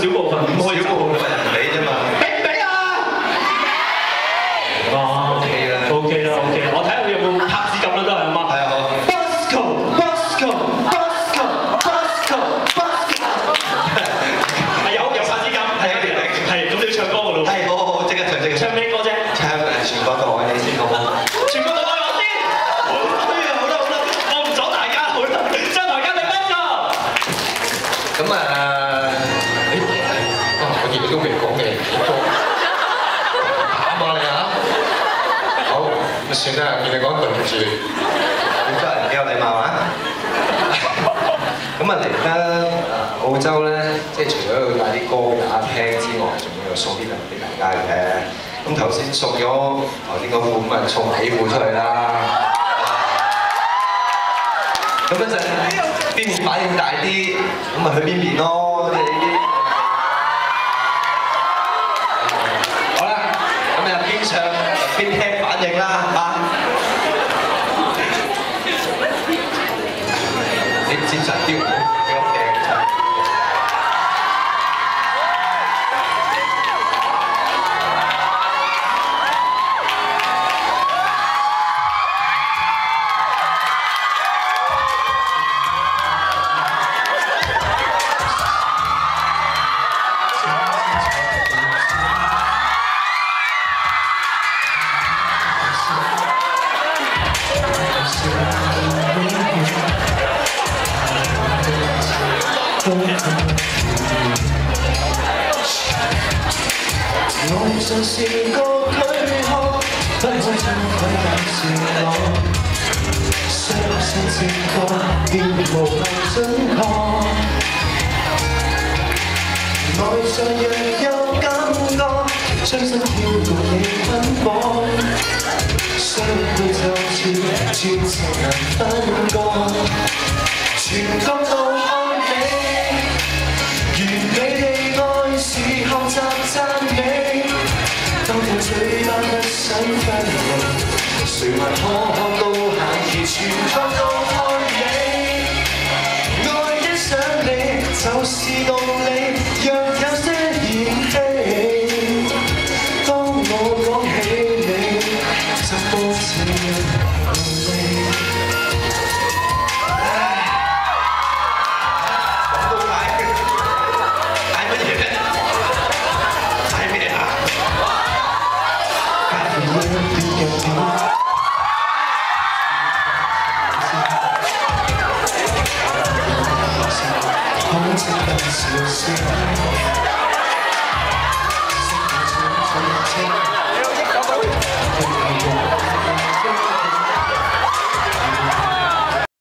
少部分，唔可以少部分人唔俾啫嘛。俾唔俾啊？哦 OK 啦 ，OK 啦，OK 啦，我睇下佢有冇拍子咁啦，都係啊嘛。係啊，好。係有拍子咁，係咁你要唱歌㗎咯。係，好，即刻唱，即刻唱咩歌啫？唱全國都愛你先好嗎？全國都愛我先。好啦，我唔阻大家，好啦，將台交俾邊個？咁啊，我亦都未講嘅歌，打嘛你嚇？好，咁算啦，見你講對唔住，澳洲人幾有禮貌啊！咁啊嚟得澳洲咧，即係除咗要帶啲歌俾大家聽之外，仲要送啲禮物俾大家嘅。咁頭先送咗頭先嗰副，咁啊送喜褲出去啦。咁一陣邊邊反應大啲，咁咪去邊邊咯，即係呢啲。好啦，咁你邊唱邊聽反應啦嚇。你接實啲，俾我掟出。愛就是個軀殼，不可將佢介紹我。相信正確，便無限準確。愛上若有感覺，將心跳共你捆綁。相配就似全情難分割，全國都愛你，完美地愛是學習讚美。當聽嘴巴不想分離，誰還可高限而全國都愛你？愛一想你就是道理，若有些嫌棄，當我講起你，就多似道理。講到嗌乜嘢咧？嗌咩啊？好似咁小事。